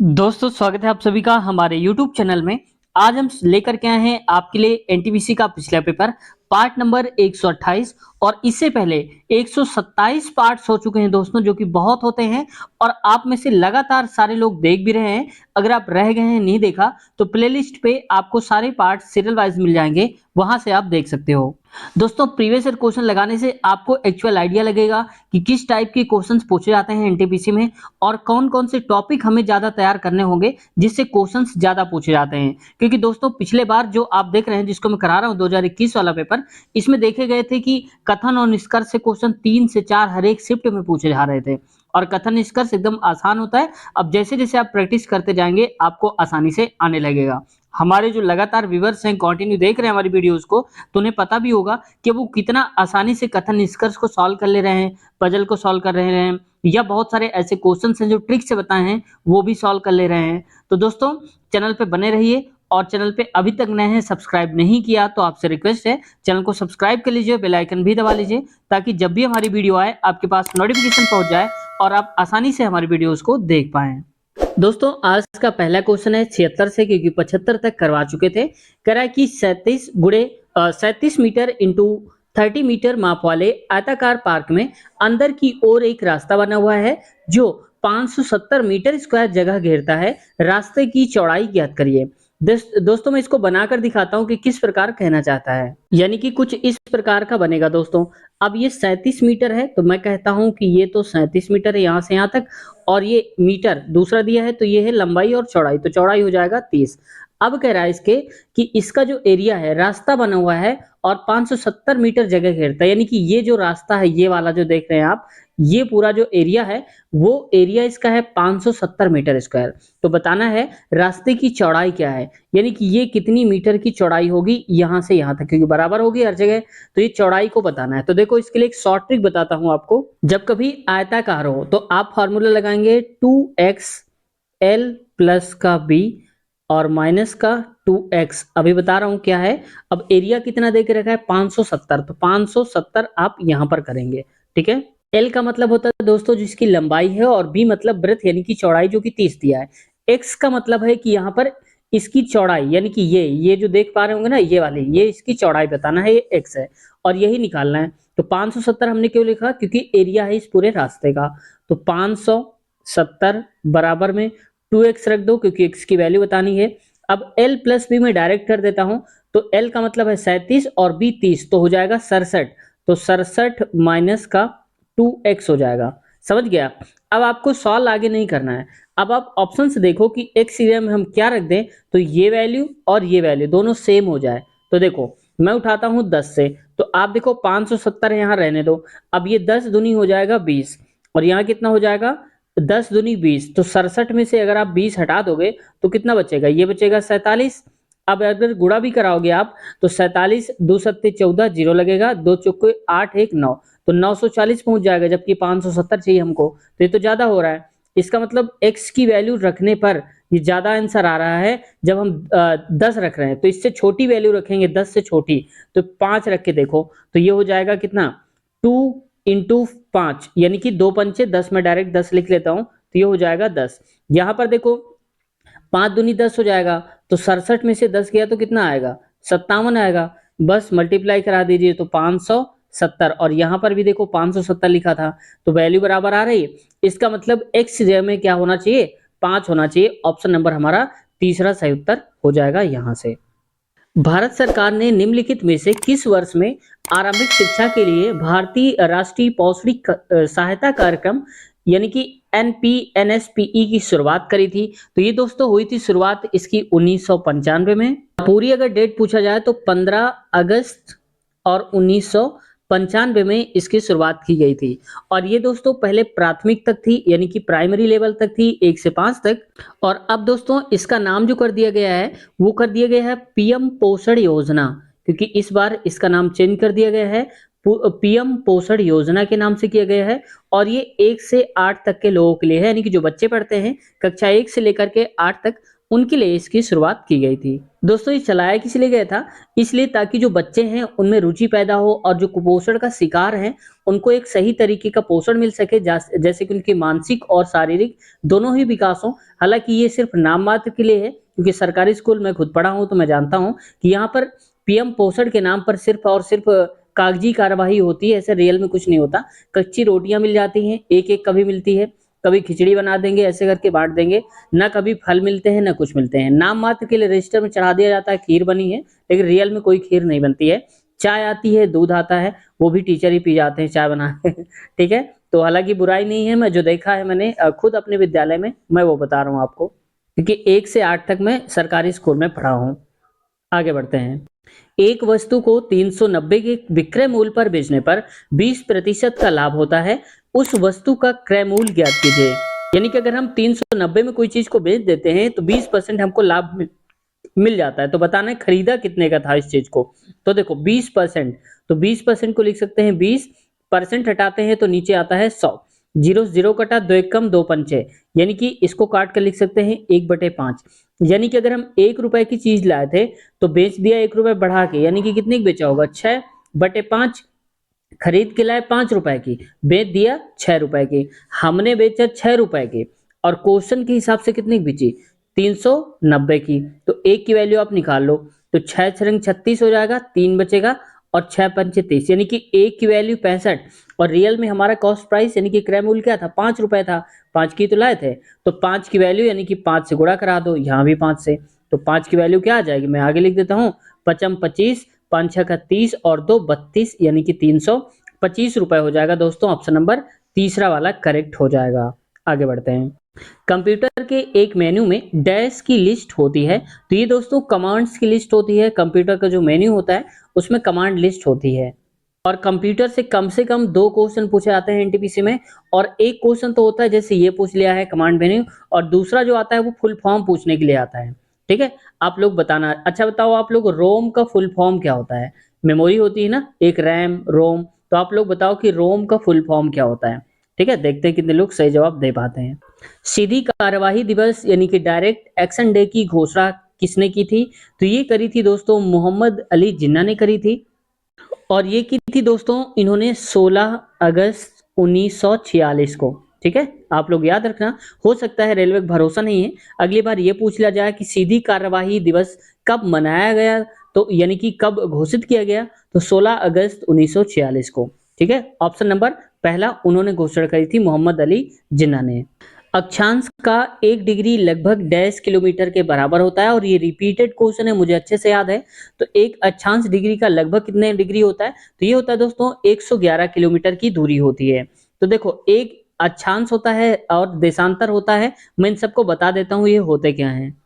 दोस्तों स्वागत है आप सभी का हमारे YouTube चैनल में। आज हम लेकर के आए हैं आपके लिए एनटीपीसी का पिछला पेपर पार्ट नंबर 128 और इससे पहले 127 पार्ट्स हो चुके हैं दोस्तों, जो कि बहुत होते हैं और आप में से लगातार सारे लोग देख भी रहे हैं। अगर आप रह गए हैं नहीं देखा तो प्लेलिस्ट पे आपको सारे पार्ट सीरियल वाइज मिल जाएंगे, वहां से आप देख सकते हो। दोस्तों प्रीवियस ईयर क्वेश्चन लगाने से आपको एक्चुअल आइडिया लगेगा कि किस टाइप के क्वेश्चंस पूछे जाते हैं एनटीपीसी में और कौन-कौन से टॉपिक हमें ज़्यादा तैयार करने होंगे जिससे क्वेश्चंस ज़्यादा पूछे जाते हैं। क्योंकि दोस्तों पिछले बार जो आप देख रहे हैं जिसको मैं करा रहा हूँ 2021 वाला पेपर, इसमें देखे गए थे कि कथन और निष्कर्ष से क्वेश्चन 3 से 4 हर एक शिफ्ट में पूछे जा रहे थे और कथन निष्कर्ष एकदम आसान होता है। अब जैसे-जैसे आप प्रैक्टिस करते जाएँगे आपको आसानी से आने लगेगा। हमारे जो लगातार व्यूअर्स हैं, कंटिन्यू देख रहे हैं हमारी वीडियोज़ को, तो उन्हें पता भी होगा कि वो कितना आसानी से कथन निष्कर्ष को सॉल्व कर ले रहे हैं, पजल को सॉल्व कर रहे हैं या बहुत सारे ऐसे क्वेश्चंस हैं जो ट्रिक से बताए हैं वो भी सॉल्व कर ले रहे हैं। तो दोस्तों चैनल पे बने रहिए और चैनल पे अभी तक नए हैं, सब्सक्राइब नहीं किया तो आपसे रिक्वेस्ट है चैनल को सब्सक्राइब कर लीजिए, बेल आइकन भी दबा लीजिए ताकि जब भी हमारी वीडियो आए आपके पास नोटिफिकेशन पहुंच जाए और आप आसानी से हमारी वीडियोस को देख पाएं। दोस्तों आज का पहला क्वेश्चन है 76 से, क्योंकि 75 तक करवा चुके थे। कह रहा है कि 37 मीटर इंटू 30 मीटर माप वाले आयताकार पार्क में अंदर की ओर एक रास्ता बना हुआ है जो 570 मीटर स्क्वायर जगह घेरता है। रास्ते की चौड़ाई ज्ञात करिए। दोस्तों मैं इसको बनाकर दिखाता हूँ कि किस प्रकार कहना चाहता है, यानी कि कुछ इस प्रकार का बनेगा दोस्तों। अब ये 37 मीटर है तो मैं कहता हूं कि ये तो 37 मीटर है यहाँ से यहाँ तक, और ये मीटर दूसरा दिया है तो ये है लंबाई और चौड़ाई, तो चौड़ाई हो जाएगा 30। अब कह रहा है इसके कि इसका जो एरिया है, रास्ता बना हुआ है और 570 मीटर जगह घेरता है, यानी कि ये जो रास्ता है ये वाला जो देख रहे हैं आप, ये पूरा जो एरिया है वो एरिया इसका है 570 मीटर स्क्वायर। तो बताना है रास्ते की चौड़ाई क्या है, यानी कि ये कितनी मीटर की चौड़ाई होगी यहाँ से यहाँ तक, क्योंकि बराबर होगी हर जगह, तो ये चौड़ाई को बताना है। तो देखो इसके लिए एक शॉर्ट ट्रिक बताता हूं आपको। जब कभी आयताकार हो तो आप फार्मूला लगाएंगे 2x l प्लस का b और माइनस का 2x। अभी बता रहा हूं क्या है। अब एरिया कितना दे के रखा है 570, तो 570 आप यहां पर करेंगे, ठीक है। l का मतलब होता है दोस्तों जिसकी लंबाई है और b मतलब ब्रेथ यानी कि चौड़ाई जो कि 30 दिया है। x का मतलब है कि यहाँ पर इसकी चौड़ाई, यानी कि ये जो देख पा रहे होंगे ना ये वाली, ये इसकी चौड़ाई बताना है, ये x है और यही निकालना है। तो 570 हमने क्यों लिखा, क्योंकि एरिया है इस पूरे रास्ते का। तो 570 बराबर में 2x रख दो क्योंकि x की वैल्यू बतानी है। अब l प्लस b में डायरेक्ट कर देता हूं, तो l का मतलब है 37 और b 30, तो हो जाएगा 67। तो 67 माइनस का 2x हो जाएगा। समझ गया। अब आपको सॉल्व आगे नहीं करना है। अब आप ऑप्शन से देखो कि x एरिया में हम क्या रख दें तो ये वैल्यू और ये वैल्यू दोनों सेम हो जाए। तो देखो मैं उठाता हूं 10 से, तो आप देखो 570 यहाँ रहने दो। अब ये 10 दूनी हो जाएगा 20 और यहाँ कितना हो जाएगा 10 दूनी 20, तो 67 में से अगर आप 20 हटा दोगे तो कितना बचेगा, ये बचेगा 47। अब अगर गुणा भी कराओगे आप तो 47 2 सत्ते 14, जीरो लगेगा, 2 चौके 8 1 9, तो 940 पहुंच जाएगा, जबकि 570 चाहिए हमको, तो ये तो ज्यादा हो रहा है। इसका मतलब x की वैल्यू रखने पर ये ज्यादा आंसर आ रहा है। जब हम 10 रख रहे हैं तो इससे छोटी वैल्यू रखेंगे, 10 से छोटी, तो 5 रख के देखो तो ये हो जाएगा कितना 2 इंटू 5, यानी कि 2 पंचे 10, में डायरेक्ट 10 लिख लेता हूं तो ये हो जाएगा 10। यहां पर देखो 5 दूनी 10 हो जाएगा, तो 67 में से 10 गया तो कितना आएगा 57 आएगा। बस मल्टीप्लाई करा दीजिए तो 570, और यहां पर भी देखो 570 लिखा था तो वैल्यू बराबर आ रही है। इसका मतलब x जगह में क्या होना चाहिए 5 होना चाहिए। ऑप्शन नंबर हमारा तीसरा सही उत्तर हो जाएगा यहां से। भारत सरकार ने निम्नलिखित में से किस वर्ष में आरंभिक शिक्षा के लिए भारतीय राष्ट्रीय पौष्टिक सहायता कार्यक्रम यानी कि NPNSPE की शुरुआत करी थी। तो ये दोस्तों हुई थी शुरुआत इसकी 1995 में। पूरी अगर डेट पूछा जाए तो 15 अगस्त और 1995 में इसकी शुरुआत की गई थी। और ये दोस्तों पहले प्राथमिक तक थी, यानी कि प्राइमरी लेवल तक थी 1 से 5 तक। और अब दोस्तों इसका नाम जो कर दिया गया है वो कर दिया गया है पीएम पोषण योजना, क्योंकि इस बार इसका नाम चेंज कर दिया गया है, पीएम पोषण योजना के नाम से किया गया है। और ये 1 से 8 तक के लोगों के लिए है, यानी कि जो बच्चे पढ़ते हैं कक्षा 1 से लेकर के 8 तक उनके लिए इसकी शुरुआत की गई थी। दोस्तों ये चलाया किस लिए गया था? इसलिए ताकि जो बच्चे हैं उनमें रुचि पैदा हो और जो कुपोषण का शिकार हैं उनको एक सही तरीके का पोषण मिल सके, जैसे कि उनकी मानसिक और शारीरिक दोनों ही विकास हो। हालांकि ये सिर्फ नाम मात्र के लिए है, क्योंकि सरकारी स्कूल में खुद पढ़ा हूं तो मैं जानता हूं कि यहाँ पर पीएम पोषण के नाम पर सिर्फ और सिर्फ कागजी कार्यवाही होती है, ऐसे रियल में कुछ नहीं होता। कच्ची रोटियां मिल जाती हैं, एक एक कभी मिलती है, कभी खिचड़ी बना देंगे, ऐसे करके बांट देंगे। ना कभी फल मिलते हैं ना कुछ मिलते हैं, नाम मात्र के लिए रजिस्टर में चढ़ा दिया जाता है खीर बनी है, लेकिन रियल में कोई खीर नहीं बनती है। चाय आती है, दूध आता है, वो भी टीचर ही पी जाते हैं चाय बना के। ठीक है, तो हालांकि बुराई नहीं है, मैं जो देखा है मैंने खुद अपने विद्यालय में, मैं वो बता रहा हूँ आपको, क्योंकि 1 से 8 तक मैं सरकारी स्कूल में पढ़ा हूँ। आगे बढ़ते हैं। एक वस्तु को 390 के विक्रय मूल्य पर बेचने पर 20% का लाभ होता है, उस वस्तु का क्रय मूल्य ज्ञात कीजिए। यानी कि अगर हम 390 में कोई चीज को बेच देते हैं तो 20% हमको लाभ मिल जाता है। तो बताना है खरीदा कितने का था इस चीज को। तो देखो 20%, तो 20% को लिख सकते हैं 20%, हटाते हैं तो नीचे आता है 100। जीरो जीरो कटा, दो एक कम दो पंचे, यानी कि इसको काट कर लिख सकते हैं 1/5। यानी कि अगर हम 1 रुपए की चीज लाए थे तो बेच दिया 1 रुपए बढ़ा के, यानी कि कितने की बेचा होगा? 6/5। खरीद के लाए 5 रुपए की, बेच दिया 6 रुपए की। हमने बेचा 6 रुपए की और क्वेश्चन के हिसाब से कितनी की बेची? 390 की। तो एक की वैल्यू आप निकाल लो, तो 6×6 = 36 हो जाएगा, 3 बचेगा और 6×5 = 30, यानी कि एक की वैल्यू 65। और रियल में हमारा कॉस्ट प्राइस यानी कि क्रय मूल्य क्या था? 5 रुपए था। 5 की तो लाए थे, तो 5 की वैल्यू यानी कि 5 से गुणा करा दो, यहाँ भी 5 से। तो 5 की वैल्यू क्या आ जाएगी? मैं आगे लिख देता हूँ, 5×5 = 5, 6 × 30 और 2 = 32, यानी कि 325 रुपए हो जाएगा। दोस्तों ऑप्शन नंबर तीसरा वाला करेक्ट हो जाएगा। आगे बढ़ते हैं। कंप्यूटर के एक मेन्यू में डैश की लिस्ट होती है, तो ये दोस्तों कमांड्स की लिस्ट होती है। कंप्यूटर का जो मेन्यू होता है उसमें कमांड लिस्ट होती है, और कंप्यूटर से कम 2 क्वेश्चन पूछे जाते हैं एनटीपीसी में। और एक क्वेश्चन तो होता है जैसे ये पूछ लिया है कमांड मेन्यू, और दूसरा जो आता है वो फुल फॉर्म पूछने के लिए आता है। ठीक है, आप लोग बताना। अच्छा बताओ आप लोग, रोम का फुल फॉर्म क्या होता है? मेमोरी होती है ना, एक रैम रोम, तो आप लोग बताओ कि रोम का फुल फॉर्म क्या होता है? ठीक है, देखते हैं कितने लोग सही जवाब दे पाते हैं। सीधी कार्यवाही दिवस यानी कि डायरेक्ट एक्शन डे की घोषणा किसने की थी? तो ये करी थी दोस्तों मोहम्मद अली जिन्ना ने करी थी। और ये की थी दोस्तों इन्होंने 16 अगस्त 1946 को। ठीक है, आप लोग याद रखना। हो सकता है रेलवे का भरोसा नहीं है, अगली बार ये पूछ लिया जाए कि सीधी कार्यवाही दिवस कब मनाया गया, तो यानी कि कब घोषित किया गया, तो 16 अगस्त 1946 को। ठीक है, ऑप्शन नंबर पहला उन्होंने घोषणा करी थी, मोहम्मद अली जिन्ना ने। अक्षांश का 1 डिग्री लगभग डैश किलोमीटर के बराबर होता है, और ये रिपीटेड क्वेश्चन है, मुझे अच्छे से याद है। तो एक अक्षांश डिग्री का लगभग कितने डिग्री होता है? तो ये होता है दोस्तों 111 किलोमीटर की दूरी होती है। तो देखो एक अक्षांश होता है और देशांतर होता है, मैं इन सबको बता देता हूँ ये होते क्या हैं।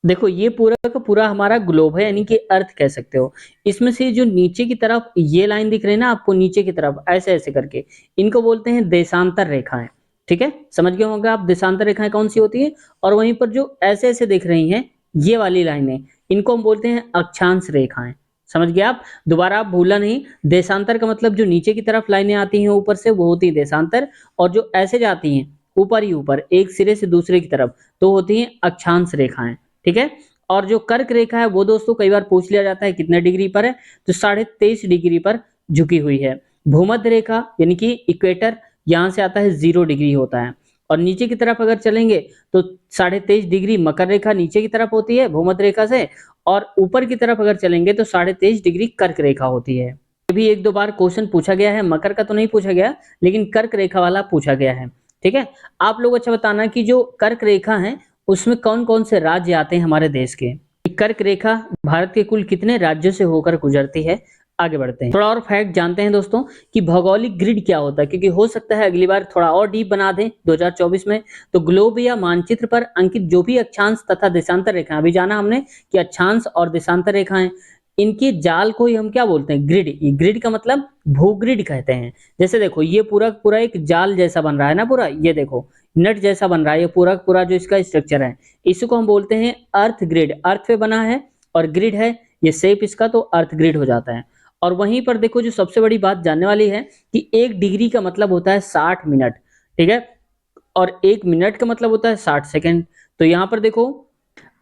देखो ये पूरा का पूरा हमारा ग्लोब है, यानी कि अर्थ कह सकते हो। इसमें से जो नीचे की तरफ ये लाइन दिख रही है ना आपको, नीचे की तरफ ऐसे ऐसे करके, इनको बोलते हैं देशांतर रेखाएं। ठीक है, समझ गए होंगे आप देशांतर रेखाएं कौन सी होती है। और वहीं पर जो ऐसे ऐसे दिख रही हैं ये वाली लाइनें, इनको हम बोलते हैं अक्षांश रेखाएं। समझ गए आप? दोबारा आप भूलना नहीं, देशांतर का मतलब जो नीचे की तरफ लाइनें आती हैं ऊपर से वो होती है देशांतर, और जो ऐसे जाती हैं ऊपर ही ऊपर एक सिरे से दूसरे की तरफ तो होती हैं अक्षांश रेखाएं। ठीक है, और जो कर्क रेखा है वो दोस्तों कई बार पूछ लिया जाता है कितने डिग्री पर है, तो 23.5 डिग्री पर झुकी हुई है। भूमध्य रेखा यानी कि इक्वेटर, यहाँ से आता है 0 डिग्री होता है। और नीचे की तरफ अगर चलेंगे तो 23.5 डिग्री मकर रेखा नीचे की तरफ होती है भूमध्य रेखा से, और ऊपर की तरफ अगर चलेंगे तो 23.5 डिग्री कर्क रेखा होती है। ये भी 1-2 बार क्वेश्चन पूछा गया है, मकर का तो नहीं पूछा गया, लेकिन कर्क रेखा वाला पूछा गया है। ठीक है, आप लोग अच्छा बताना कि जो कर्क रेखा है उसमें कौन कौन से राज्य आते हैं हमारे देश के? कर्क रेखा भारत के कुल कितने राज्यों से होकर गुजरती है? आगे बढ़ते हैं, थोड़ा और फैक्ट जानते हैं दोस्तों कि भौगोलिक ग्रिड क्या होता है, क्योंकि हो सकता है अगली बार थोड़ा और डीप बना दें 2024 में। तो ग्लोब या मानचित्र पर अंकित जो भी अक्षांश तथा देशांतर रेखाएं, अभी जाना हमने कि अक्षांश और देशांतर रेखाएं, इनके जाल को ही हम क्या बोलते हैं? ग्रिड। ये ग्रिड का मतलब भूग्रिड कहते हैं। जैसे देखो ये पूरा पूरा एक जाल जैसा बन रहा है ना, पूरा ये देखो नट जैसा बन रहा है, ये पूरा पूरा जो इसका स्ट्रक्चर है, इसको हम बोलते हैं अर्थ ग्रिड। अर्थ पे बना है और ग्रिड है, ये शेप इसका, तो अर्थ ग्रिड हो जाता है। और वहीं पर देखो जो सबसे बड़ी बात जानने वाली है कि 1 डिग्री का मतलब होता है 60 मिनट। ठीक है, और 1 मिनट का मतलब होता है 60 सेकंड। तो यहाँ पर देखो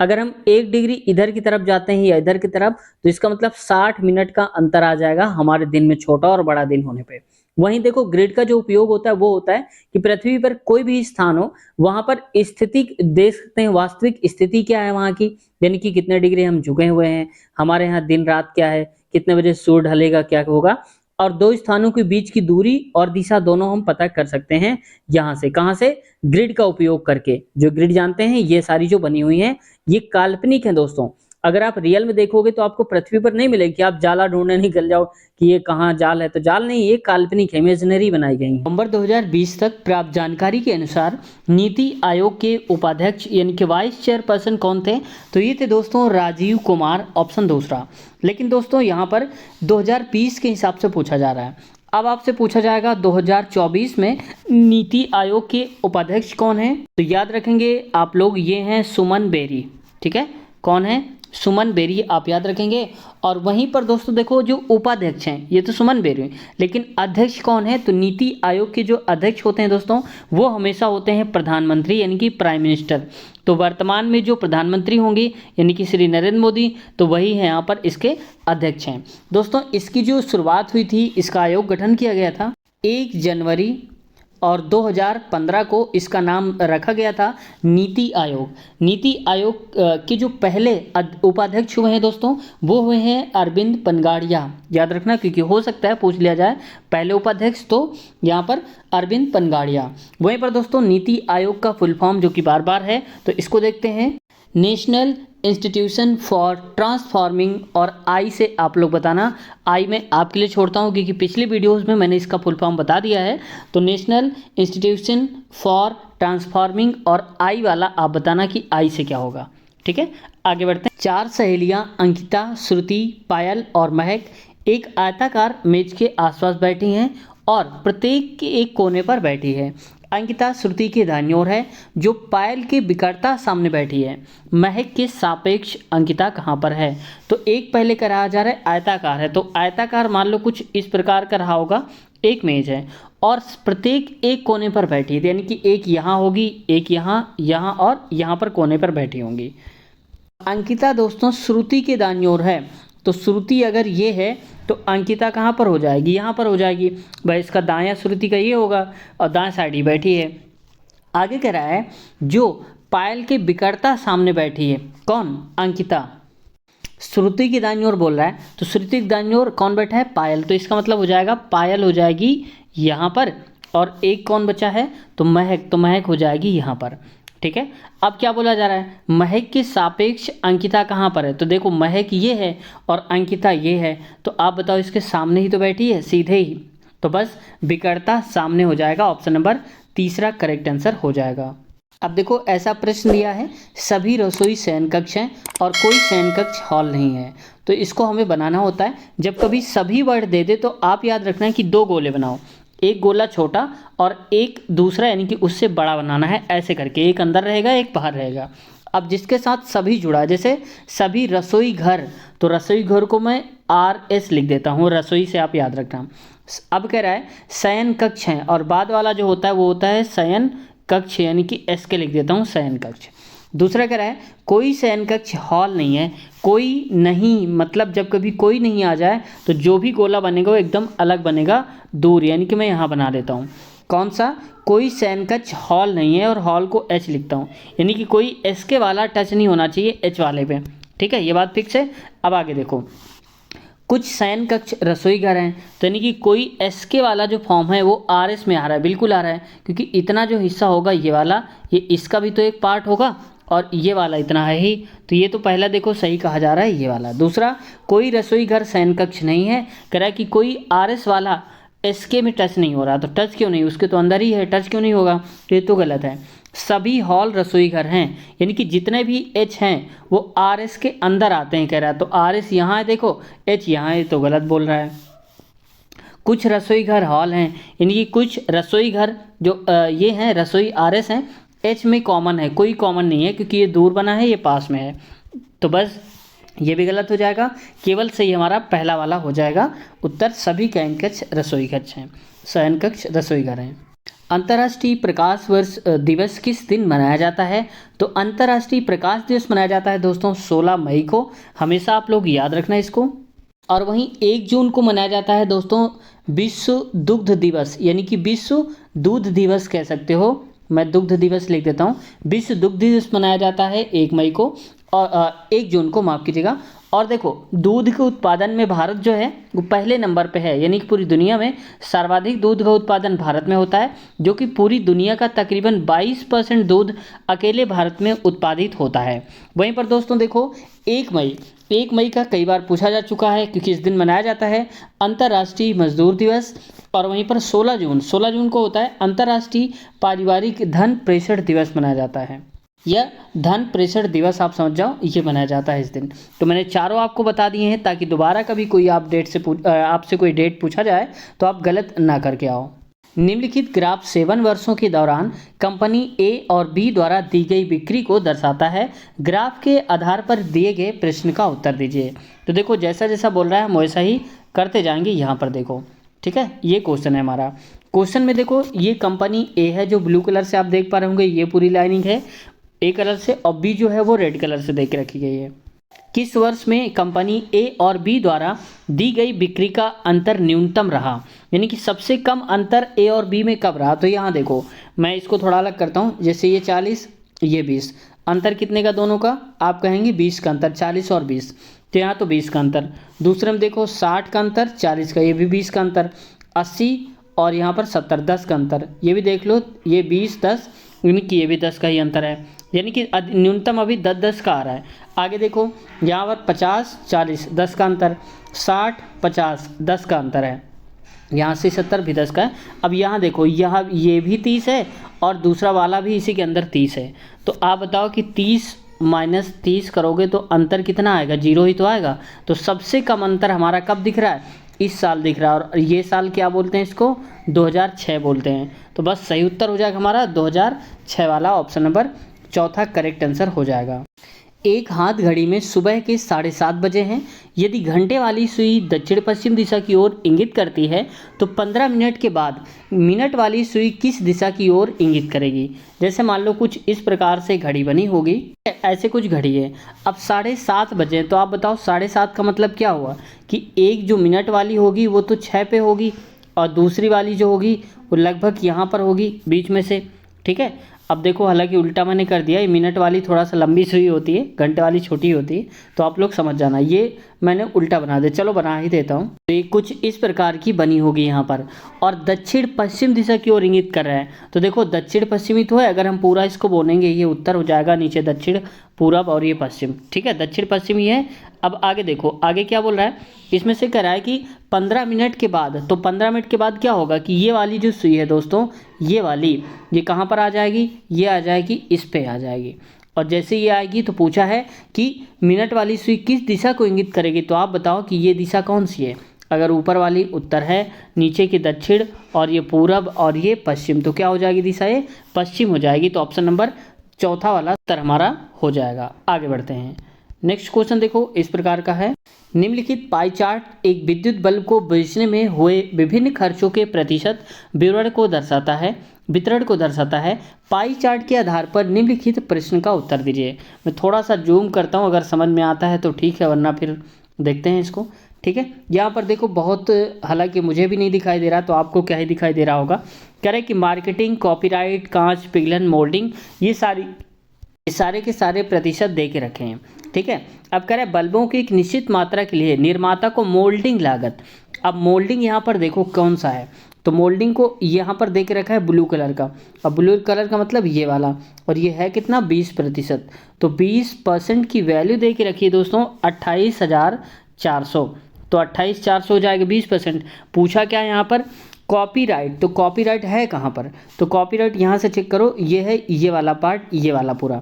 अगर हम 1 डिग्री इधर की तरफ जाते हैं या इधर की तरफ, तो इसका मतलब 60 मिनट का अंतर आ जाएगा हमारे दिन में, छोटा और बड़ा दिन होने पे। वहीं देखो ग्रिड का जो उपयोग होता है वो होता है कि पृथ्वी पर कोई भी स्थान हो, वहां पर स्थिति देख सकते हैं, वास्तविक स्थिति क्या है वहां की, यानी कि कितने डिग्री हम झुके हुए हैं, हमारे यहाँ दिन रात क्या है, कितने बजे सूर्य ढलेगा, क्या होगा, और दो स्थानों के बीच की दूरी और दिशा दोनों हम पता कर सकते हैं यहाँ से। कहाँ से? ग्रिड का उपयोग करके। जो ग्रिड जानते हैं, ये सारी जो बनी हुई हैं ये काल्पनिक है दोस्तों। अगर आप रियल में देखोगे तो आपको पृथ्वी पर नहीं मिलेगी कि आप जाला ढूंढने निकल जाओ कि ये कहाँ जाल है, तो जाल नहीं, ये काल्पनिक है, इमेजिनरी बनाई गई है। नवंबर 2020 तक प्राप्त जानकारी के अनुसार नीति आयोग के उपाध्यक्ष यानी कि वाइस चेयरपर्सन कौन थे? तो ये थे दोस्तों राजीव कुमार, ऑप्शन दूसरा। लेकिन दोस्तों यहाँ पर 2020 के हिसाब से पूछा जा रहा है। अब आपसे पूछा जाएगा 2024 में नीति आयोग के उपाध्यक्ष कौन हैं? तो याद रखेंगे आप लोग, ये हैं सुमन बेरी। ठीक है, कौन है? सुमन बेरी, आप याद रखेंगे। और वहीं पर दोस्तों देखो जो उपाध्यक्ष हैं ये तो सुमन बेरी, लेकिन अध्यक्ष कौन है? तो नीति आयोग के जो अध्यक्ष होते हैं दोस्तों वो हमेशा होते हैं प्रधानमंत्री यानी कि प्राइम मिनिस्टर। तो वर्तमान में जो प्रधानमंत्री होंगे यानी कि श्री नरेंद्र मोदी, तो वही है यहाँ पर इसके अध्यक्ष हैं। दोस्तों इसकी जो शुरुआत हुई थी, इसका आयोग गठन किया गया था 1 जनवरी और 2015 को इसका नाम रखा गया था नीति आयोग। नीति आयोग के जो पहले उपाध्यक्ष हुए हैं दोस्तों वो हुए हैं अरविंद पनगाड़िया। याद रखना क्योंकि हो सकता है पूछ लिया जाए पहले उपाध्यक्ष, तो यहाँ पर अरविंद पनगाड़िया। वहीं पर दोस्तों नीति आयोग का फुल फॉर्म जो कि बार बार है, तो इसको देखते हैं, नेशनल इंस्टीट्यूशन फॉर ट्रांसफॉर्मिंग, और आई से आप लोग बताना। आई में आपके लिए छोड़ता हूँ क्योंकि पिछली वीडियोस में मैंने इसका फुल फॉर्म बता दिया है। तो नेशनल इंस्टीट्यूशन फॉर ट्रांसफॉर्मिंग, और आई वाला आप बताना कि आई से क्या होगा। ठीक है, आगे बढ़ते हैं। 4 सहेलियां अंकिता, श्रुति, पायल और महक एक आयताकार मेज के आसपास बैठी हैं और प्रत्येक के एक कोने पर बैठी है। अंकिता श्रुति के दाईं ओर है, जो पायल के विकटता सामने बैठी है। महक के सापेक्ष अंकिता कहाँ पर है? तो एक पहले कराया जा रहा है आयताकार है, तो आयताकार मान लो कुछ इस प्रकार का रहा होगा, एक मेज है और प्रत्येक एक कोने पर बैठी है, यानी कि एक यहाँ होगी, एक यहाँ, यहाँ और यहाँ पर कोने पर बैठी होंगी। अंकिता दोस्तों श्रुति के दाईं ओर है, तो श्रुति अगर ये है तो अंकिता कहाँ पर हो जाएगी? यहाँ पर हो जाएगी। भाई इसका दायां श्रुति का ये होगा और दाएं साइड ही बैठी है। आगे कह रहा है जो पायल के विकटता सामने बैठी है, कौन? अंकिता। श्रुति की दाईं ओर बोल रहा है, तो श्रुति की दाईं ओर कौन बैठा है? पायल। तो इसका मतलब हो जाएगा पायल हो जाएगी यहाँ पर, और एक कौन बचा है? तो महक, तो महक हो जाएगी यहाँ पर। ठीक है, अब क्या बोला जा रहा है? महक के सापेक्ष अंकिता कहाँ पर है? तो देखो महक ये है और अंकिता ये है, तो आप बताओ इसके सामने ही तो बैठी है, सीधे ही, तो बस विकटता सामने हो जाएगा। ऑप्शन नंबर तीसरा करेक्ट आंसर हो जाएगा। अब देखो ऐसा प्रश्न दिया है, सभी रसोई शयन कक्ष हैं और कोई शयन कक्ष हॉल नहीं है। तो इसको हमें बनाना होता है, जब कभी सभी वर्ड दे दे तो आप याद रखना है कि 2 गोले बनाओ, एक गोला छोटा और एक दूसरा यानी कि उससे बड़ा बनाना है, ऐसे करके, एक अंदर रहेगा एक बाहर रहेगा। अब जिसके साथ सभी जुड़ा, जैसे सभी रसोई घर, तो रसोई घर को मैं RS लिख देता हूँ, रसोई से आप याद रखना। अब कह रहा है शयन कक्ष हैं, और बाद वाला जो होता है वो होता है शयन कक्ष, यानी कि SK लिख देता हूँ, शयन कक्ष। दूसरा कह रहा है कोई शयन कक्ष हॉल नहीं है। कोई नहीं मतलब जब कभी कोई नहीं आ जाए तो जो भी गोला बनेगा वो एकदम अलग बनेगा, दूर, यानी कि मैं यहाँ बना देता हूँ। कौन सा? कोई शयन कक्ष हॉल नहीं है, और हॉल को H लिखता हूँ, यानी कि कोई SK वाला टच नहीं होना चाहिए H वाले पे। ठीक है, ये बात फिक्स है। अब आगे देखो, कुछ शयन कक्ष रसोई घर हैं, तो यानी कि कोई SK वाला जो फॉर्म है वो RS में आ रहा है, बिल्कुल आ रहा है, क्योंकि इतना जो हिस्सा होगा ये वाला, ये इसका भी तो एक पार्ट होगा, और ये वाला इतना है ही, तो ये तो पहला देखो सही कहा जा रहा है, ये वाला। दूसरा, कोई रसोई घर शयन कक्ष नहीं है, कह रहा है कि कोई RS वाला SK में टच नहीं हो रहा, तो टच क्यों नहीं, उसके तो अंदर ही है, टच क्यों नहीं होगा? ये तो गलत है। सभी हॉल रसोई घर हैं, यानी कि जितने भी H हैं वो RS के अंदर आते हैं, कह रहा है, तो RS यहाँ है, देखो H यहाँ है, तो गलत बोल रहा है। कुछ रसोई घर हॉल हैं, यानी कि कुछ रसोई घर जो ये हैं रसोई RS हैं, H में कॉमन है, कोई कॉमन नहीं है क्योंकि ये दूर बना है, ये पास में है, तो बस ये भी गलत हो जाएगा। केवल सही हमारा पहला वाला हो जाएगा उत्तर, सभी शयन कक्ष रसोई कक्ष हैं, शयन कक्ष रसोई घर हैं। अंतर्राष्ट्रीय प्रकाश वर्ष दिवस किस दिन मनाया जाता है? तो अंतर्राष्ट्रीय प्रकाश दिवस मनाया जाता है दोस्तों 16 मई को। हमेशा आप लोग याद रखना इसको। और वहीं 1 जून को मनाया जाता है दोस्तों विश्व दुग्ध दिवस, यानी कि विश्व दूध दिवस कह सकते हो। मैं दुग्ध दिवस लिख देता हूँ। विश्व दुग्ध दिवस मनाया जाता है 1 मई को और 1 जून को, माफ़ कीजिएगा। और देखो दूध के उत्पादन में भारत जो है वो पहले नंबर पे है, यानी कि पूरी दुनिया में सर्वाधिक दूध का उत्पादन भारत में होता है, जो कि पूरी दुनिया का तकरीबन 22% दूध अकेले भारत में उत्पादित होता है। वहीं पर दोस्तों देखो 1 मई का कई बार पूछा जा चुका है, क्योंकि इस दिन मनाया जाता है अंतर्राष्ट्रीय मजदूर दिवस। और वहीं पर 16 जून को होता है अंतर्राष्ट्रीय पारिवारिक धन प्रेषण दिवस मनाया जाता है। यह धन प्रेषण दिवस आप समझ जाओ, ये मनाया जाता है इस दिन। तो मैंने चारों आपको बता दिए हैं, ताकि दोबारा कभी कोई आपसे कोई डेट पूछा जाए तो आप गलत ना करके आओ। निम्नलिखित ग्राफ 7 वर्षों के दौरान कंपनी ए और बी द्वारा दी गई बिक्री को दर्शाता है। ग्राफ के आधार पर दिए गए प्रश्न का उत्तर दीजिए। तो देखो जैसा जैसा बोल रहा है हम वैसा ही करते जाएंगे। यहाँ पर देखो, ठीक है, ये क्वेश्चन है हमारा। क्वेश्चन में देखो ये कंपनी ए है, जो ब्लू कलर से आप देख पा रहे होंगे, ये पूरी लाइनिंग है ए कलर से, और बी जो है वो रेड कलर से देख रखी गई है। किस वर्ष में कंपनी ए और बी द्वारा दी गई बिक्री का अंतर न्यूनतम रहा, यानी कि सबसे कम अंतर ए और बी में कब रहा? तो यहाँ देखो मैं इसको थोड़ा अलग करता हूँ। जैसे ये 40, ये 20, अंतर कितने का दोनों का? आप कहेंगे 20 का अंतर, 40 और 20, तो यहाँ तो 20 का अंतर। दूसरे में देखो 60 का अंतर, 40 का, ये भी 20 का अंतर। 80 और यहाँ पर 70, 10 का अंतर, ये भी देख लो, ये 20, 10, यानी कि ये भी 10 का ही अंतर है, यानी कि न्यूनतम अभी 10-10 का आ रहा है। आगे देखो यहाँ पर 50, 40, 10 का अंतर, 60, 50, 10 का अंतर है, यहाँ से 70 भी 10 का है। अब यहाँ देखो यहाँ ये भी 30 है और दूसरा वाला भी इसी के अंदर 30 है। तो आप बताओ कि 30 माइनस 30 करोगे तो अंतर कितना आएगा? 0 ही तो आएगा। तो सबसे कम अंतर हमारा कब दिख रहा है? इस साल दिख रहा है। और ये साल क्या बोलते हैं इसको? 2006 बोलते हैं। तो बस सही उत्तर हो जाएगा हमारा 2006 वाला, ऑप्शन नंबर चौथा करेक्ट आंसर हो जाएगा। एक हाथ घड़ी में सुबह के 7:30 बजे हैं। यदि घंटे वाली सुई दक्षिण पश्चिम दिशा की ओर इंगित करती है तो 15 मिनट के बाद मिनट वाली सुई किस दिशा की ओर इंगित करेगी? जैसे मान लो कुछ इस प्रकार से घड़ी बनी होगी, ऐसे कुछ घड़ी है। अब 7:30 बजे, तो आप बताओ 7:30 का मतलब क्या हुआ? कि एक जो मिनट वाली होगी वो तो 6 पे होगी, और दूसरी वाली जो होगी वो लगभग यहाँ पर होगी बीच में से, ठीक है। अब देखो हालांकि उल्टा मैंने कर दिया, ये मिनट वाली थोड़ा सा लंबी सुई होती है, घंटे वाली छोटी होती है, तो आप लोग समझ जाना, ये मैंने उल्टा बना दिया। चलो बना ही देता हूँ। तो ये कुछ इस प्रकार की बनी होगी यहाँ पर, और दक्षिण पश्चिम दिशा की ओर इंगित कर रहा है। तो देखो दक्षिण पश्चिमी तो है, अगर हम पूरा इसको बोलेंगे ये उत्तर हो जाएगा, नीचे दक्षिण, पूरब और ये पश्चिम, ठीक है, दक्षिण पश्चिमी है। अब आगे देखो, आगे क्या बोल रहा है? इसमें से कह रहा है कि 15 मिनट के बाद, तो 15 मिनट के बाद क्या होगा कि ये वाली जो सुई है दोस्तों, ये वाली, ये कहाँ पर आ जाएगी? ये आ जाएगी, इस पे आ जाएगी। और जैसे ये आएगी तो पूछा है कि मिनट वाली सुई किस दिशा को इंगित करेगी? तो आप बताओ कि ये दिशा कौन सी है? अगर ऊपर वाली उत्तर है, नीचे की दक्षिण, और ये पूरब और ये पश्चिम, तो क्या हो जाएगी दिशा? ये पश्चिम हो जाएगी। तो ऑप्शन नंबर चौथा वाला उत्तर हमारा हो जाएगा। आगे बढ़ते हैं। नेक्स्ट क्वेश्चन देखो इस प्रकार का है। निम्नलिखित पाई चार्ट एक विद्युत बल्ब को बेचने में हुए विभिन्न खर्चों के प्रतिशत वितरण को दर्शाता है। पाई चार्ट के आधार पर निम्नलिखित प्रश्न का उत्तर दीजिए। मैं थोड़ा सा जूम करता हूँ, अगर समझ में आता है तो ठीक है, वरना फिर देखते हैं इसको, ठीक है। यहाँ पर देखो बहुत, हालांकि मुझे भी नहीं दिखाई दे रहा, तो आपको क्या ही दिखाई दे रहा होगा। कह रहे कि मार्केटिंग, कॉपीराइट, कांच पिघलन, मोल्डिंग, ये सारे के सारे प्रतिशत दे के रखे हैं, ठीक है। अब कह रहे हैं बल्बों की एक निश्चित मात्रा के लिए निर्माता को मोल्डिंग लागत। अब मोल्डिंग यहाँ पर देखो कौन सा है, तो मोल्डिंग को यहाँ पर दे के रखा है ब्लू कलर का। अब ब्लू कलर का मतलब ये वाला, और ये है कितना? 20%। तो 20% की वैल्यू दे के रखी है दोस्तों 28,400। तो 28,400 हो जाएगा 20%। पूछा क्या यहाँ पर? कॉपीराइट। तो कॉपीराइट है कहाँ पर? तो कॉपीराइट यहाँ से चेक करो, ये है ये वाला पार्ट, ये वाला पूरा,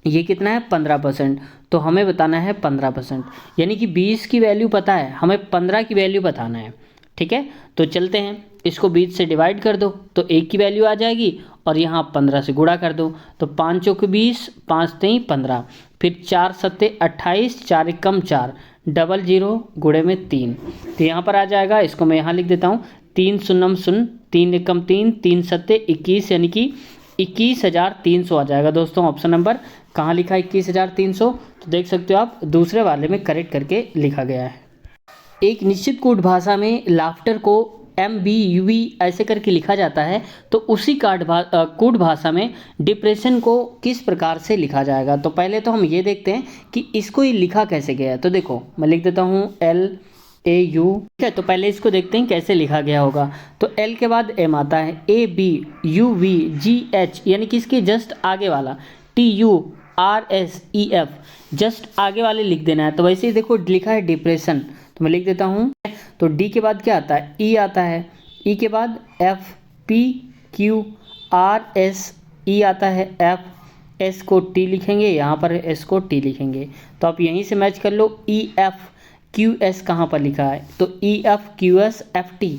ये कितना है? 15%। तो हमें बताना है 15%, यानी कि 20 की वैल्यू पता है, हमें 15 की वैल्यू बताना है, ठीक है। तो चलते हैं, इसको 20 से डिवाइड कर दो तो 1 की वैल्यू आ जाएगी, और यहाँ 15 से गुणा कर दो, तो 5 चौके 20, 5 तेई 15, फिर 4 सत्ते 28, 4 एकम 4, 00 गुणे में 3, तो यहाँ पर आ जाएगा, इसको मैं यहाँ लिख देता हूँ 3 शून्यम शून्य, 3 एकम 3, 3 सत्ते 21, यानी कि 21,300 आ जाएगा दोस्तों। ऑप्शन नंबर कहाँ लिखा है 21,300, तो देख सकते हो आप दूसरे वाले में करेक्ट करके लिखा गया है। एक निश्चित कोड भाषा में लाफ्टर को MBUV ऐसे करके लिखा जाता है, तो उसी कोड भाषा में डिप्रेशन को किस प्रकार से लिखा जाएगा। तो पहले तो हम ये देखते हैं कि इसको ये लिखा कैसे गया है। तो देखो मैं लिख देता हूँ LAU, ठीक है। तो पहले इसको देखते हैं कैसे लिखा गया होगा। तो L के बाद M आता है, ABUVGH यानी कि इसके जस्ट आगे वाला, TURSEF जस्ट आगे वाले लिख देना है। तो वैसे ही देखो लिखा है डिप्रेशन, तो मैं लिख देता हूँ। तो D के बाद क्या आता है, E आता है, E के बाद FPQRSE आता है, F, S को T लिखेंगे, यहाँ पर S को T लिखेंगे। तो आप यहीं से मैच कर लो, EFQS कहाँ पर लिखा है, तो EFQSFT,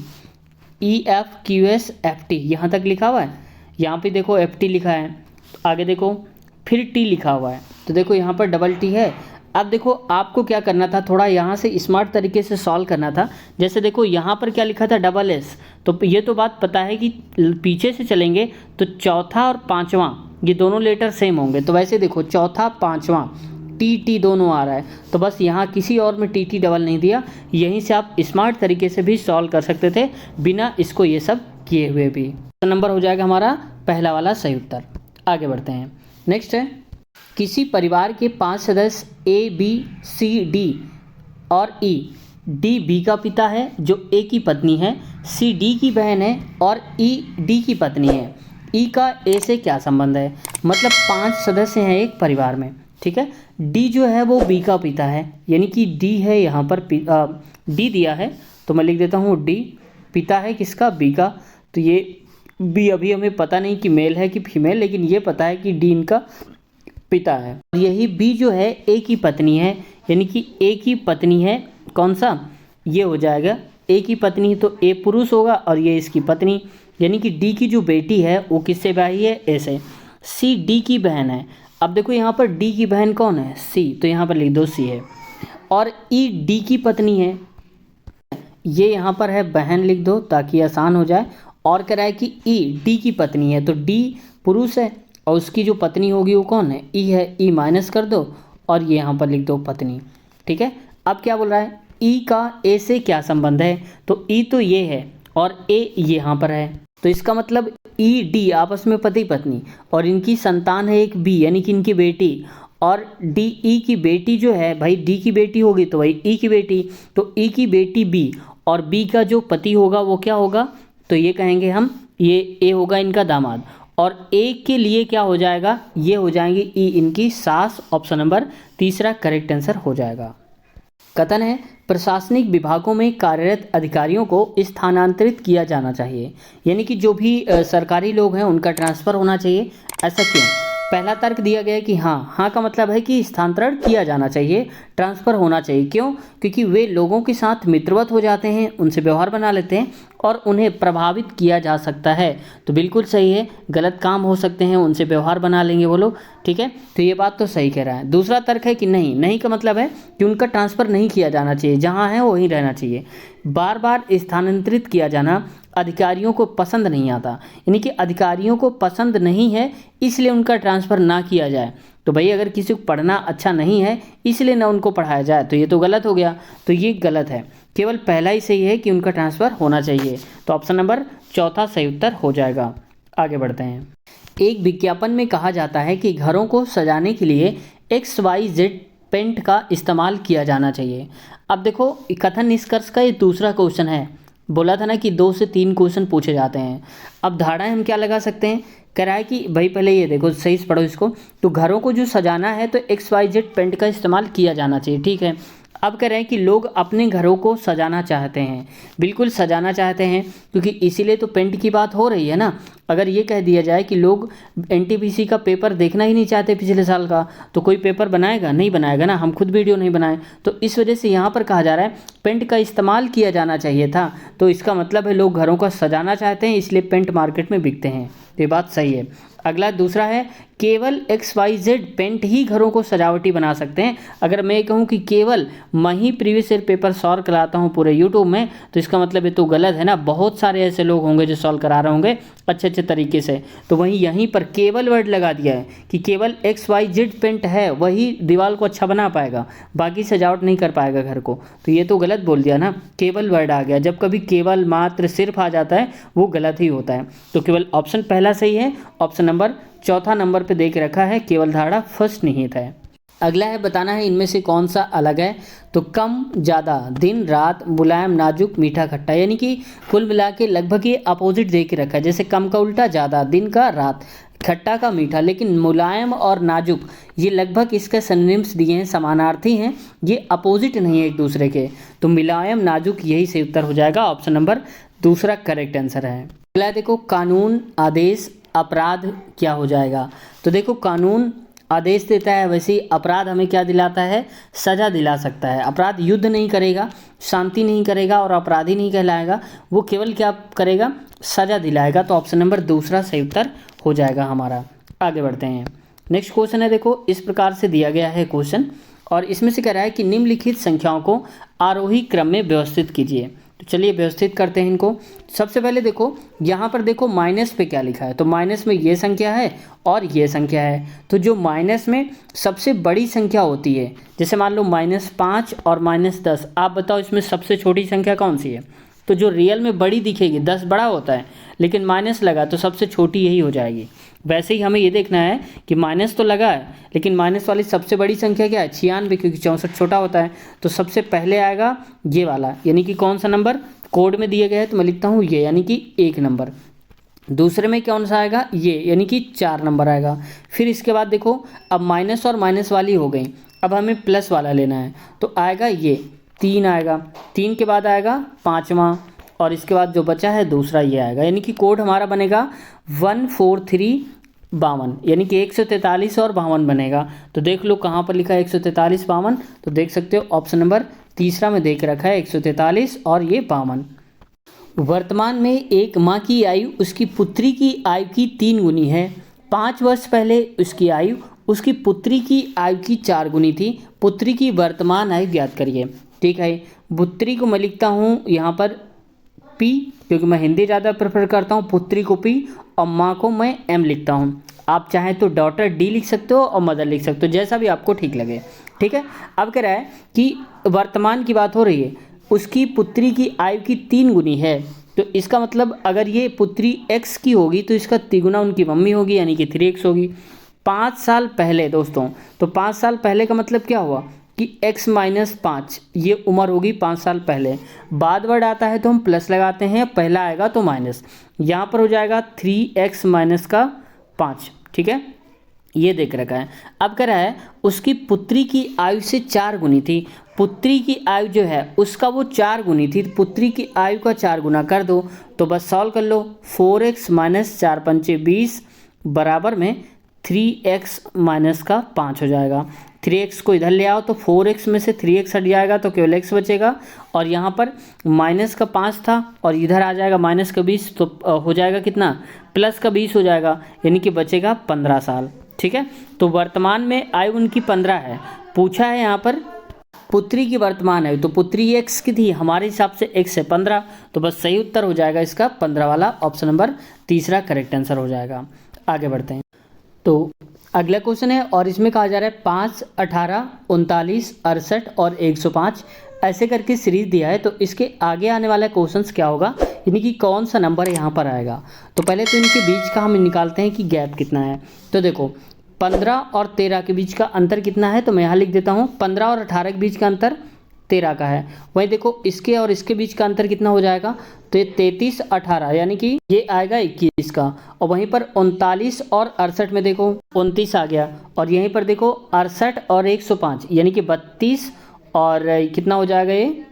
EFQSFT यहाँ तक लिखा हुआ है। यहाँ पे देखो FT लिखा है, आगे देखो फिर T लिखा हुआ है, तो देखो यहाँ पर डबल T है। अब देखो आपको क्या करना था, थोड़ा यहाँ से स्मार्ट तरीके से सॉल्व करना था। जैसे देखो यहाँ पर क्या लिखा था, डबल S, तो ये तो बात पता है कि पीछे से चलेंगे तो चौथा और पांचवा ये दोनों लेटर सेम होंगे। तो वैसे देखो चौथा पांचवा TT दोनों आ रहा है, तो बस यहाँ किसी और में TT डबल नहीं दिया। यहीं से आप स्मार्ट तरीके से भी सॉल्व कर सकते थे बिना इसको ये सब किए हुए भी। तो नंबर हो जाएगा हमारा पहला वाला सही उत्तर। आगे बढ़ते हैं। नेक्स्ट है, किसी परिवार के 5 सदस्य ABCD और D B का पिता है जो A की पत्नी है, C D की बहन है और E D की पत्नी है। E का A से क्या संबंध है, मतलब 5 सदस्य हैं एक परिवार में, ठीक है। D जो है वो B का पिता है, यानी कि D है यहाँ पर D दिया है, तो मैं लिख देता हूँ D, पिता है किसका, B का। तो ये B अभी हमें पता नहीं कि मेल है कि फीमेल, लेकिन ये पता है कि D इनका पिता है। यही B जो है A की पत्नी है, यानी कि A की पत्नी है, कौन सा, ये हो जाएगा A की पत्नी, तो A पुरुष होगा और ये इसकी पत्नी, यानी कि D की जो बेटी है वो किससे ब्याही है, A से। C D की बहन है। अब देखो यहाँ पर D की बहन कौन है, C, तो यहाँ पर लिख दो C है। और E D की पत्नी है, ये यहाँ पर है बहन लिख दो ताकि आसान हो जाए। और कह रहा है कि E D की पत्नी है, तो D पुरुष है और उसकी जो पत्नी होगी वो कौन है, E है, E माइनस कर दो और ये यहाँ पर लिख दो पत्नी, ठीक है। अब क्या बोल रहा है, E का A से क्या संबंध है, तो E तो ये है और A ये यहाँ पर है, तो इसका मतलब E D आपस में पति पत्नी, और इनकी संतान है एक B यानी कि इनकी बेटी, और D E की बेटी जो है भाई, D की बेटी होगी तो भाई E की बेटी, तो E की बेटी B और B का जो पति होगा वो क्या होगा, तो ये कहेंगे हम, ये A होगा इनका दामाद, और A के लिए क्या हो जाएगा, ये हो जाएंगे E इनकी सास। ऑप्शन नंबर तीसरा करेक्ट आंसर हो जाएगा। कथन है, प्रशासनिक विभागों में कार्यरत अधिकारियों को स्थानांतरित किया जाना चाहिए, यानी कि जो भी सरकारी लोग हैं उनका ट्रांसफ़र होना चाहिए। ऐसा क्यों? पहला तर्क दिया गया है कि हाँ का मतलब है कि स्थानांतरण किया जाना चाहिए, ट्रांसफ़र होना चाहिए। क्यों? क्योंकि वे लोगों के साथ मित्रवत हो जाते हैं, उनसे व्यवहार बना लेते हैं और उन्हें प्रभावित किया जा सकता है। तो बिल्कुल सही है, गलत काम हो सकते हैं, उनसे व्यवहार बना लेंगे वो लोग, ठीक है। तो ये बात तो सही कह रहा है। दूसरा तर्क है कि नहीं का मतलब है कि उनका ट्रांसफ़र नहीं किया जाना चाहिए, जहाँ है वहीं रहना चाहिए। बार बार स्थानांतरित किया जाना अधिकारियों को पसंद नहीं आता, यानी कि अधिकारियों को पसंद नहीं है इसलिए उनका ट्रांसफ़र ना किया जाए। तो भाई अगर किसी को पढ़ना अच्छा नहीं है इसलिए ना उनको पढ़ाया जाए, तो ये तो गलत हो गया, तो ये गलत है। केवल पहला ही सही है कि उनका ट्रांसफ़र होना चाहिए, तो ऑप्शन नंबर चौथा सही उत्तर हो जाएगा। आगे बढ़ते हैं। एक विज्ञापन में कहा जाता है कि घरों को सजाने के लिए XYZ पेंट का इस्तेमाल किया जाना चाहिए। अब देखो कथन निष्कर्ष का ये दूसरा क्वेश्चन है, बोला था ना कि 2 से 3 क्वेश्चन पूछे जाते हैं। अब धारणाएं हम क्या लगा सकते हैं, कह रहा है कि भाई पहले ये देखो सही से पढ़ो इसको, तो घरों को जो सजाना है तो XYZ पेंट का इस्तेमाल किया जाना चाहिए, ठीक है। अब कह रहे हैं कि लोग अपने घरों को सजाना चाहते हैं, बिल्कुल सजाना चाहते हैं, क्योंकि इसीलिए तो पेंट की बात हो रही है ना। अगर ये कह दिया जाए कि लोग NTPC का पेपर देखना ही नहीं चाहते पिछले साल का, तो कोई पेपर बनाएगा नहीं, बनाएगा ना, हम खुद वीडियो नहीं बनाए। तो इस वजह से यहाँ पर कहा जा रहा है पेंट का इस्तेमाल किया जाना चाहिए था, तो इसका मतलब है लोग घरों को सजाना चाहते हैं इसलिए पेंट मार्केट में बिकते हैं। तो ये बात सही है। अगला दूसरा है केवल XYZ पेंट ही घरों को सजावटी बना सकते हैं। अगर मैं कहूँ कि केवल मैं ही प्रीवियस ईयर पेपर सॉल्व कराता हूँ पूरे यूट्यूब में, तो इसका मतलब ये तो गलत है ना। बहुत सारे ऐसे लोग होंगे जो सॉल्व करा रहे होंगे अच्छे अच्छे तरीके से। तो वहीं यहीं पर केवल वर्ड लगा दिया है कि केवल XYZ पेंट है वही दीवार को अच्छा बना पाएगा, बाकी सजावट नहीं कर पाएगा घर को। तो ये तो गलत बोल दिया ना, केवल वर्ड आ गया। जब कभी केवल, मात्र, सिर्फ आ जाता है वो गलत ही होता है। तो केवल ऑप्शन पहला सही है। ऑप्शन नंबर चौथा नंबर पे देख रखा है केवल धारणा फर्स्ट निहित है। अगला है बताना है इनमें से कौन सा अलग है। तो कम, ज़्यादा, दिन, रात, मुलायम, नाजुक, मीठा, खट्टा, यानी कि कुल मिला के लगभग ये अपोजिट दे के रखा है। जैसे कम का उल्टा ज़्यादा, दिन का रात, खट्टा का मीठा। लेकिन मुलायम और नाजुक ये लगभग इसके सिनोनिम्स दिए हैं, समानार्थी हैं, ये अपोजिट नहीं है एक दूसरे के। तो मुलायम, नाजुक यही सही उत्तर हो जाएगा। ऑप्शन नंबर दूसरा करेक्ट आंसर है। अगला देखो कानून, आदेश, अपराध क्या हो जाएगा। तो देखो कानून आदेश देता है, वैसे ही अपराध हमें क्या दिलाता है, सजा दिला सकता है। अपराध युद्ध नहीं करेगा, शांति नहीं करेगा और अपराधी नहीं कहलाएगा, वो केवल क्या करेगा, सजा दिलाएगा। तो ऑप्शन नंबर दूसरा सही उत्तर हो जाएगा हमारा। आगे बढ़ते हैं। नेक्स्ट क्वेश्चन है, देखो इस प्रकार से दिया गया है क्वेश्चन और इसमें से कह रहा है कि निम्नलिखित संख्याओं को आरोही क्रम में व्यवस्थित कीजिए। तो चलिए व्यवस्थित करते हैं इनको। सबसे पहले देखो यहाँ पर देखो माइनस पे क्या लिखा है। तो माइनस में ये संख्या है और ये संख्या है। तो जो माइनस में सबसे बड़ी संख्या होती है, जैसे मान लो -5 और -10, आप बताओ इसमें सबसे छोटी संख्या कौन सी है। तो जो रियल में बड़ी दिखेगी, 10 बड़ा होता है लेकिन माइनस लगा तो सबसे छोटी यही हो जाएगी। वैसे ही हमें ये देखना है कि माइनस तो लगा है लेकिन माइनस वाली सबसे बड़ी संख्या क्या है, 96, क्योंकि 64 छोटा होता है। तो सबसे पहले आएगा ये वाला, यानी कि कौन सा नंबर कोड में दिया गया है, तो मैं लिखता हूँ ये, यानी कि 1 नंबर। दूसरे में कौन सा आएगा, ये, यानी कि 4 नंबर आएगा। फिर इसके बाद देखो अब माइनस और माइनस वाली हो गई, अब हमें प्लस वाला लेना है। तो आएगा ये 3 आएगा, 3 के बाद आएगा 5वां और इसके बाद जो बचा है दूसरा ये आएगा, यानी कि कोड हमारा बनेगा 14352, यानी कि 143 और 52 बनेगा। तो देख लो कहाँ पर लिखा है 143 52, तो देख सकते हो ऑप्शन नंबर तीसरा में देख रखा है 143 और ये 52। वर्तमान में एक माँ की आयु उसकी पुत्री की आयु की 3 गुनी है। 5 वर्ष पहले उसकी आयु उसकी पुत्री की आयु की 4 गुनी थी। पुत्री की वर्तमान आयु ज्ञात करिए। ठीक है, पुत्री को मैं लिखता हूँ यहाँ पर P, क्योंकि मैं हिंदी ज़्यादा प्रेफर करता हूँ। पुत्री को P और माँ को मैं M लिखता हूँ। आप चाहें तो डॉटर D लिख सकते हो और मदर लिख सकते हो, जैसा भी आपको ठीक लगे। ठीक है, अब कह रहा है कि वर्तमान की बात हो रही है, उसकी पुत्री की आयु की 3 गुनी है। तो इसका मतलब अगर ये पुत्री x की होगी तो इसका तिगुना उनकी मम्मी होगी, यानी कि 3x होगी। 5 साल पहले दोस्तों, तो 5 साल पहले का मतलब क्या हुआ कि x - 5 ये उम्र होगी 5 साल पहले। बाद वर्ड आता है तो हम प्लस लगाते हैं, पहला आएगा तो माइनस, यहाँ पर हो जाएगा 3x - 5। ठीक है, ये देख रखा है। अब कह रहा है उसकी पुत्री की आयु से 4 गुनी थी। पुत्री की आयु जो है उसका वो 4 गुनी थी, पुत्री की आयु का 4 गुना कर दो तो बस सॉल्व कर लो। 4x - 4 पंचे 20 बराबर में 3x - 5 हो जाएगा। 3x को इधर ले आओ तो 4x में से 3x हट जाएगा तो केवल x बचेगा। और यहाँ पर -5 था और इधर आ जाएगा -20, तो हो जाएगा कितना, +20 हो जाएगा, यानी कि बचेगा 15 साल। ठीक है, तो वर्तमान में आयु उनकी 15 है। पूछा है यहाँ पर पुत्री की वर्तमान आयु, तो पुत्री x की थी, हमारे हिसाब से x है 15, तो बस सही उत्तर हो जाएगा इसका 15 वाला। ऑप्शन नंबर तीसरा करेक्ट आंसर हो जाएगा। आगे बढ़ते हैं। तो अगला क्वेश्चन है और इसमें कहा जा रहा है 5, 18, 39, 68 और 105 ऐसे करके सीरीज दिया है। तो इसके आगे आने वाला क्वेश्चंस क्या होगा, यानी कि कौन सा नंबर यहाँ पर आएगा। तो पहले तो इनके बीच का हम निकालते हैं कि गैप कितना है। तो देखो 15 और 13 के बीच का अंतर कितना है, तो मैं यहाँ लिख देता हूँ 15 और 18 के बीच का अंतर 13 का है। वहीं देखो इसके और इसके बीच का अंतर कितना हो जाएगा, तो ये 33, 18, यानी कि ये आएगा 21 का। और वहीं पर 39 और 68 में देखो 29 आ गया। और यहीं पर देखो 68 और 105, यानी कि 32 और कितना हो जाएगा, ये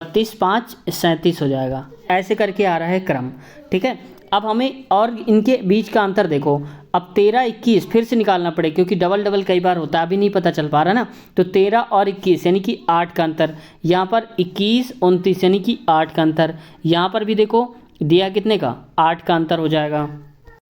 32, 5, 37 हो जाएगा। ऐसे करके आ रहा है क्रम। ठीक है, अब हमें और इनके बीच का अंतर देखो, अब 13, 21 फिर से निकालना पड़ेगा क्योंकि डबल डबल कई बार होता है, अभी नहीं पता चल पा रहा ना। तो 13 और 21 यानी कि 8 का अंतर, यहाँ पर 21, 29 यानी कि 8 का अंतर। यहाँ पर भी देखो दिया कितने का, 8 का अंतर हो जाएगा।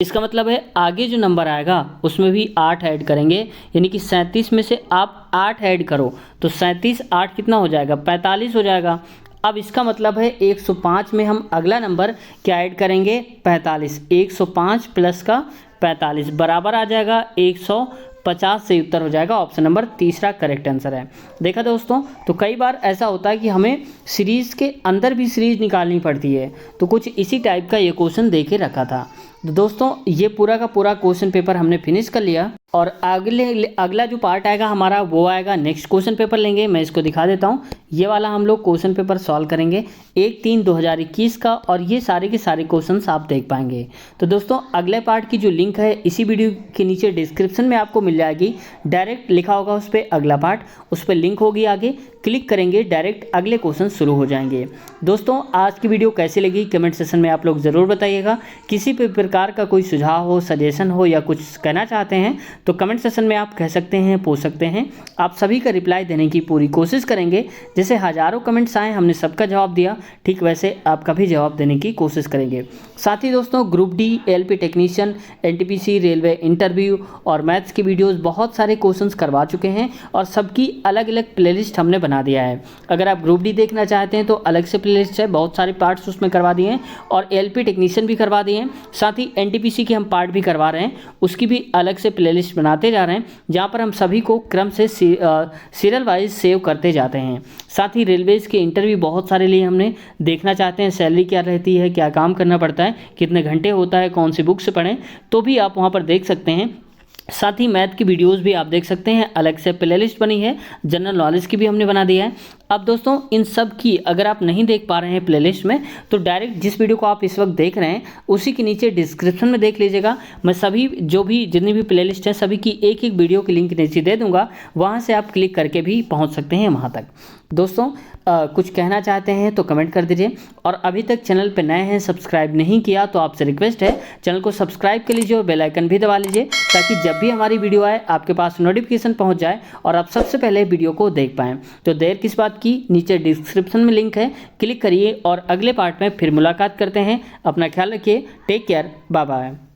इसका मतलब है आगे जो नंबर आएगा उसमें भी 8 ऐड करेंगे, यानी कि 37 में से आप 8 ऐड करो तो 37 8 कितना हो जाएगा, 45 हो जाएगा। अब इसका मतलब है 105 में हम अगला नंबर क्या ऐड करेंगे, 45। 105 प्लस का 45 बराबर आ जाएगा 150 से उत्तर हो जाएगा ऑप्शन नंबर तीसरा करेक्ट आंसर है। देखा दोस्तों, तो कई बार ऐसा होता है कि हमें सीरीज़ के अंदर भी सीरीज निकालनी पड़ती है, तो कुछ इसी टाइप का ये क्वेश्चन दे के रखा था। तो दोस्तों ये पूरा का पूरा क्वेश्चन पेपर हमने फिनिश कर लिया और अगला जो पार्ट आएगा हमारा वो आएगा नेक्स्ट क्वेश्चन पेपर लेंगे। मैं इसको दिखा देता हूँ, ये वाला हम लोग क्वेश्चन पेपर सॉल्व करेंगे 1/3/2021 का, और ये सारे के सारे क्वेश्चंस आप देख पाएंगे। तो दोस्तों अगले पार्ट की जो लिंक है इसी वीडियो के नीचे डिस्क्रिप्शन में आपको मिल जाएगी, डायरेक्ट लिखा होगा उस पर अगला पार्ट, उस पर लिंक होगी, आगे क्लिक करेंगे डायरेक्ट अगले क्वेश्चन शुरू हो जाएंगे। दोस्तों आज की वीडियो कैसी लगी कमेंट सेक्शन में आप लोग ज़रूर बताइएगा। किसी भी प्रकार का कोई सुझाव हो, सजेशन हो या कुछ कहना चाहते हैं तो कमेंट सेक्शन में आप कह सकते हैं, पूछ सकते हैं। आप सभी का रिप्लाई देने की पूरी कोशिश करेंगे। जैसे हज़ारों कमेंट्स आए हमने सबका जवाब दिया, ठीक वैसे आपका भी जवाब देने की कोशिश करेंगे। साथ ही दोस्तों group D, LP technician, NTPC, railway interview और मैथ्स की वीडियोस बहुत सारे क्वेश्चंस करवा चुके हैं और सबकी अलग अलग प्लेलिस्ट हमने बना दिया है। अगर आप ग्रुप डी देखना चाहते हैं तो अलग से प्लेलिस्ट है, बहुत सारे पार्ट्स उसमें करवा दिए हैं, और एलपी टेक्नीशियन भी करवा दिए हैं। साथ ही एनटीपीसी के हम पार्ट भी करवा रहे हैं, उसकी भी अलग से प्लेलिस्ट बनाते जा रहे हैं, जहाँ पर हम सभी को क्रम से सीरियल वाइज सेव करते जाते हैं। साथ ही रेलवेज़ के इंटरव्यू बहुत सारे लिए हमने देखना चाहते हैं, सैलरी क्या रहती है, क्या काम करना पड़ता है, कितने घंटे होता है, कौन सी बुक से पढ़ें, तो भी आप वहाँ पर देख सकते हैं। साथ ही मैथ की वीडियोस भी आप देख सकते हैं, अलग से प्लेलिस्ट बनी है, जनरल नॉलेज की भी हमने बना दिया है। अब दोस्तों इन सब की अगर आप नहीं देख पा रहे हैं प्लेलिस्ट में तो डायरेक्ट जिस वीडियो को आप इस वक्त देख रहे हैं उसी के नीचे डिस्क्रिप्शन में देख लीजिएगा। मैं सभी जितनी भी प्लेलिस्ट है सभी की एक एक वीडियो की लिंक नीचे दे दूंगा, वहाँ से आप क्लिक करके भी पहुँच सकते हैं वहाँ तक। दोस्तों कुछ कहना चाहते हैं तो कमेंट कर दीजिए, और अभी तक चैनल पर नए हैं, सब्सक्राइब नहीं किया तो आपसे रिक्वेस्ट है चैनल को सब्सक्राइब कर लीजिए और बेल आइकन भी दबा लीजिए, ताकि जब भी हमारी वीडियो आए आपके पास नोटिफिकेशन पहुंच जाए और आप सबसे पहले वीडियो को देख पाएँ। तो देर किस बात की, नीचे डिस्क्रिप्शन में लिंक है, क्लिक करिए और अगले पार्ट में फिर मुलाकात करते हैं। अपना ख्याल रखिए, टेक केयर, बाय बाय।